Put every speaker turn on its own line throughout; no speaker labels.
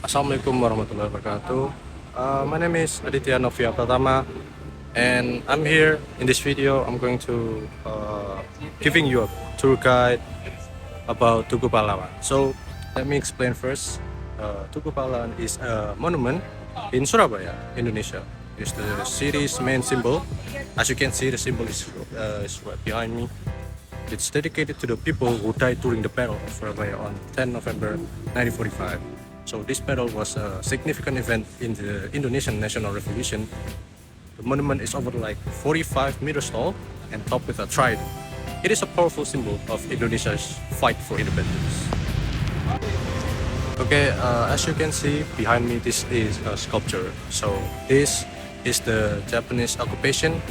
Assalamualaikum warahmatullahi wabarakatuh. My name is Aditya Novia Pratama, and I'm here in this video. I'm going to giving you a tour guide about Tugu Pahlawan. So let me explain first. Tugu Pahlawan is a monument in Surabaya, Indonesia. It's the city's main symbol. As you can see, the symbol is right behind me. It's dedicated to the people who died during the Battle of Surabaya on 10 November 1945. So this battle was a significant event in the Indonesian National Revolution. The monument is over like 45 meters tall and topped with a trident. It is a powerful symbol of Indonesia's fight for independence. Okay, as you can see behind me, this is a sculpture. So this is the Japanese occupation.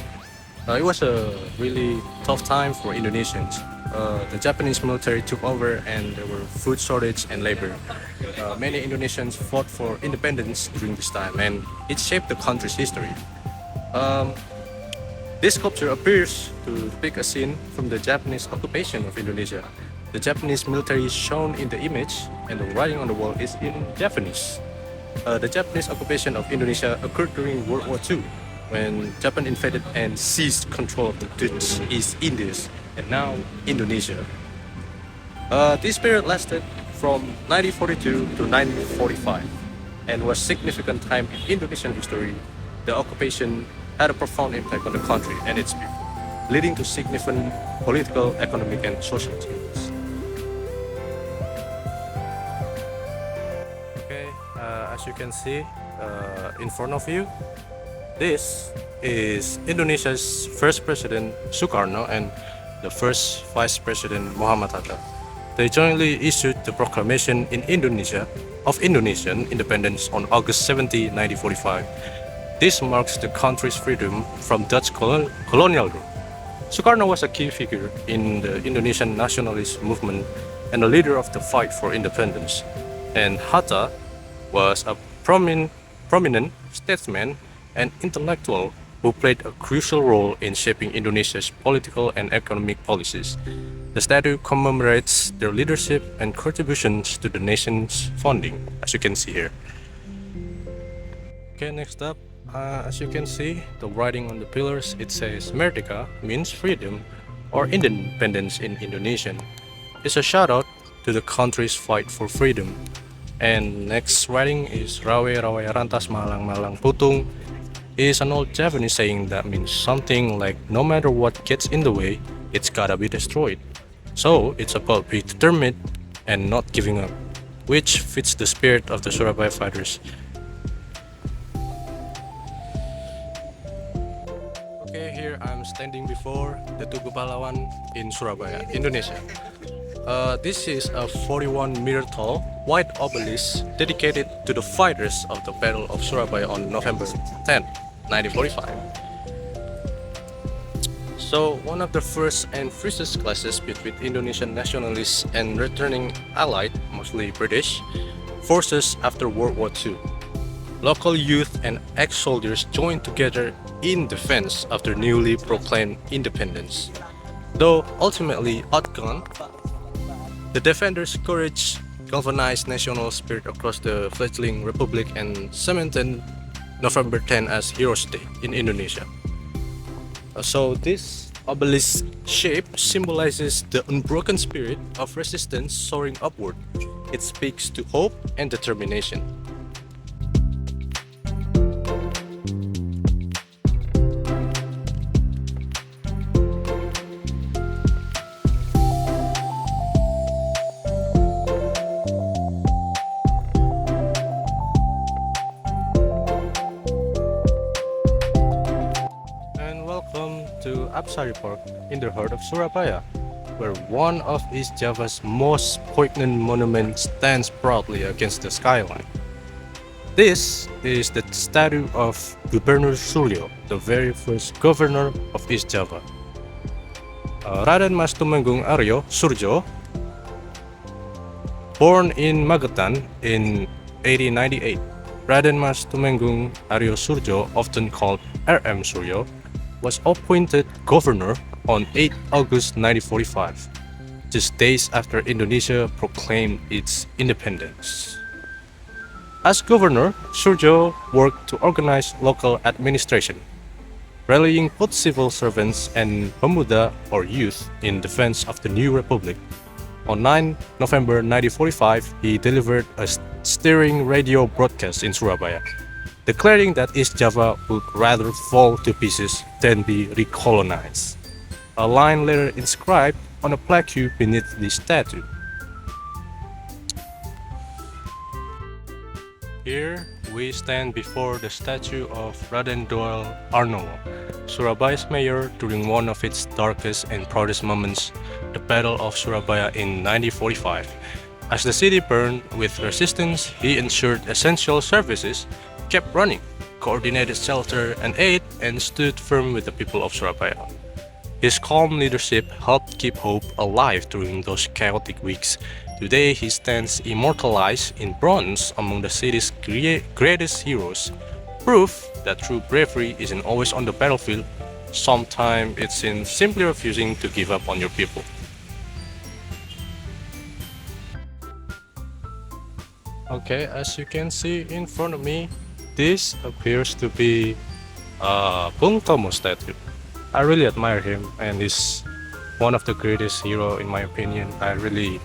It was a really tough time for Indonesians. The Japanese military took over and there were food shortage and labor. Many Indonesians fought for independence during this time and it shaped the country's history. This sculpture appears to depict a scene from the Japanese occupation of Indonesia. The Japanese military is shown in the image and the writing on the wall is in Japanese. The Japanese occupation of Indonesia occurred during World War II when Japan invaded and seized control of the Dutch East Indies and now Indonesia. This period lasted from 1942 to 1945 and was significant time in Indonesian history. The occupation had a profound impact on the country and its people, leading to significant political, economic, and social changes. Okay, as you can see in front of you, this is Indonesia's first president Sukarno and the first vice president Muhammad Hatta. They jointly issued the proclamation in Indonesia of Indonesian independence on August 17, 1945. This marks the country's freedom from Dutch colonial rule. Sukarno was a key figure in the Indonesian nationalist movement and a leader of the fight for independence. And Hatta was a prominent statesman and intellectual who played a crucial role in shaping Indonesia's political and economic policies. The statue commemorates their leadership and contributions to the nation's founding, as you can see here. Okay, next up, as you can see, the writing on the pillars, it says Merdeka means freedom or independence in Indonesian. It's a shout out to the country's fight for freedom. And next writing is Rawe Rawe Rantas Malang Malang Putung, is an old Japanese saying that means something like no matter what gets in the way, it's gotta be destroyed. So it's about being determined and not giving up, which fits the spirit of the Surabaya fighters. Okay, here I'm standing before the Tugu Pahlawan in Surabaya, Indonesia. This is a 41-meter tall white obelisk dedicated to the fighters of the Battle of Surabaya on November 10, 1945. So, one of the first and fiercest clashes between Indonesian nationalists and returning Allied, mostly British, forces after World War II. Local youth and ex-soldiers joined together in defense of their newly proclaimed independence. Though ultimately outgunned, the defenders' courage galvanized national spirit across the fledgling republic and cemented November 10 as Heroes' Day in Indonesia. So this obelisk shape symbolizes the unbroken spirit of resistance soaring upward. It speaks to hope and determination. Welcome to Apsari Park in the heart of Surabaya, where one of East Java's most poignant monuments stands proudly against the skyline. This is the statue of Gubernur Suryo, the very first governor of East Java. Raden Mas Tumenggung Aryo Surjo, born in Magetan in 1898. Raden Mas Tumenggung Aryo Surjo, often called RM Suryo, was appointed governor on 8 August 1945, just days after Indonesia proclaimed its independence. As governor, Surjo worked to organize local administration, rallying both civil servants and pemuda or youth in defense of the new republic. On 9 November 1945, he delivered a stirring radio broadcast in Surabaya, declaring that East Java would rather fall to pieces than be recolonized. A line later inscribed on a plaque beneath the statue. Here we stand before the statue of Raden Doel Arnowo, Surabaya's mayor during one of its darkest and proudest moments, the Battle of Surabaya in 1945. As the city burned with resistance, he ensured essential services kept running, coordinated shelter and aid, and stood firm with the people of Surabaya. His calm leadership helped keep hope alive during those chaotic weeks. Today, he stands immortalized in bronze among the city's greatest heroes, proof that true bravery isn't always on the battlefield. Sometimes it's in simply refusing to give up on your people. Okay, as you can see in front of me, this appears to be a Bung Tomo statue. I really admire him, and he's one of the greatest hero in my opinion. I really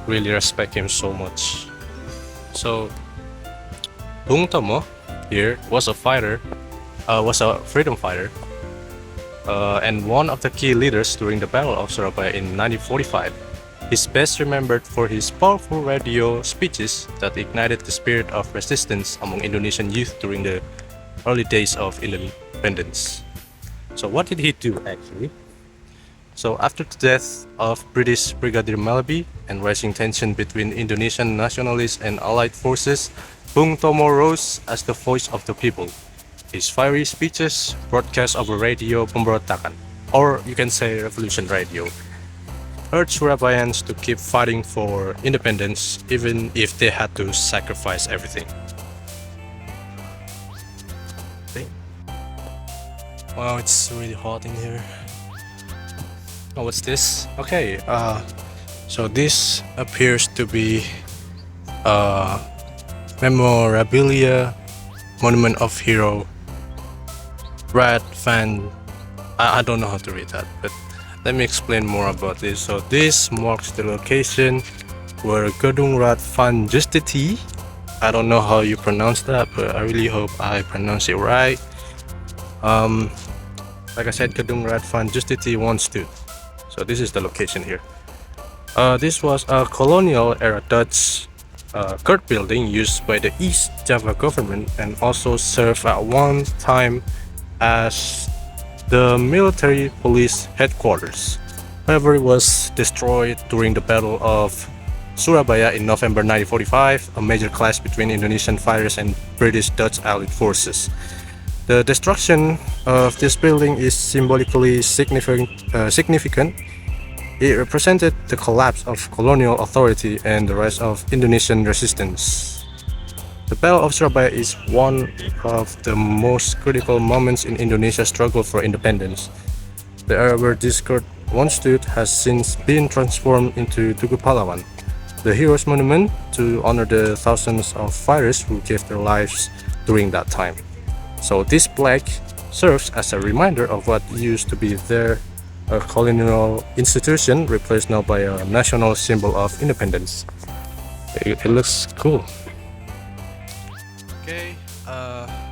respect him so much. So Bung Tomo here was a fighter, was a freedom fighter, and one of the key leaders during the Battle of Surabaya in 1945. He's best remembered for his powerful radio speeches that ignited the spirit of resistance among Indonesian youth during the early days of independence. So what did he do actually? So after the death of British Brigadier Malaby and rising tension between Indonesian nationalists and allied forces, Bung Tomo rose as the voice of the people. His fiery speeches, broadcast over radio pemberontakan, or you can say revolution radio, urged Surabayans to keep fighting for independence even if they had to sacrifice everything. Wow, it's really hot in here. Oh, what's this? Okay, so this appears to be a memorabilia monument of hero Brad Van. I don't know how to read that, but let me explain more about this. So this marks the location where Gedung Rad van Justiti. I don't know how you pronounce that, but I really hope I pronounce it right. Like I said, Gedung Rad van Justiti once stood. So this is the location here. This was a colonial era Dutch court building used by the East Java government and also served at one time as the military police headquarters. However, it was destroyed during the Battle of Surabaya in November 1945, a major clash between Indonesian fighters and British Dutch allied forces. The destruction of this building is symbolically significant. It represented the collapse of colonial authority and the rise of Indonesian resistance. The Battle of Surabaya is one of the most critical moments in Indonesia's struggle for independence. The area where this court once stood has since been transformed into Tugu Pahlawan, the heroes' monument to honor the thousands of fighters who gave their lives during that time. So this plaque serves as a reminder of what used to be there, a colonial institution replaced now by a national symbol of independence. It looks cool. Okay,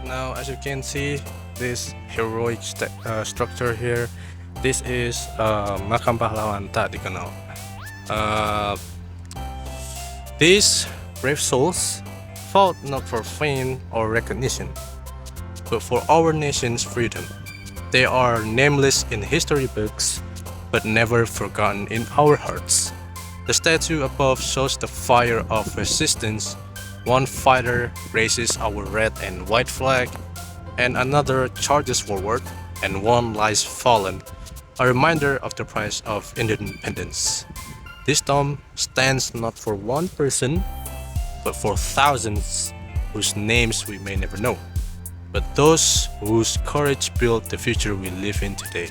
now as you can see, this heroic structure here, this is Makam Pahlawan tak dikenal. These brave souls fought not for fame or recognition, but for our nation's freedom. They are nameless in history books, but never forgotten in our hearts. The statue above shows the fire of resistance. One fighter raises our red and white flag, and another charges forward, and one lies fallen, a reminder of the price of independence. This tomb stands not for one person, but for thousands whose names we may never know, but those whose courage built the future we live in today.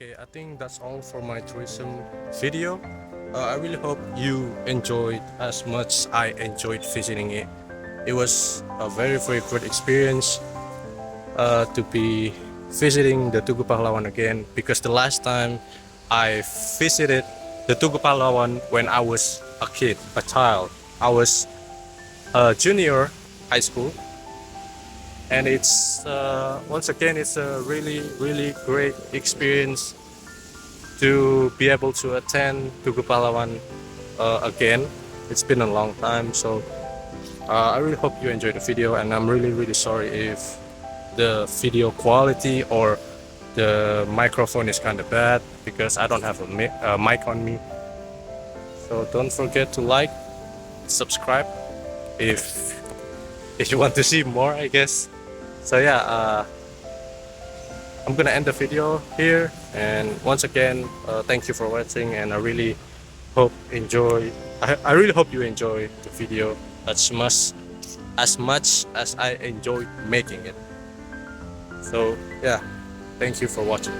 Okay, I think that's all for my tourism video. I really hope you enjoyed as much I enjoyed visiting it. It was a very very good experience to be visiting the Tugu Pahlawan again, because the last time I visited the Tugu Pahlawan when I was a kid, a child. I was a junior high school, and it's once again it's a really really great experience to be able to attend Tugu Pahlawan again. It's been a long time, so I really hope you enjoyed the video, and I'm really really sorry if the video quality or the microphone is kind of bad, because I don't have a mic on me. So don't forget to like, subscribe if you want to see more, I guess. So yeah, I'm gonna end the video here, and once again thank you for watching, and I really hope enjoy I really hope you enjoy the video as much as I enjoyed making it. So yeah, thank you for watching.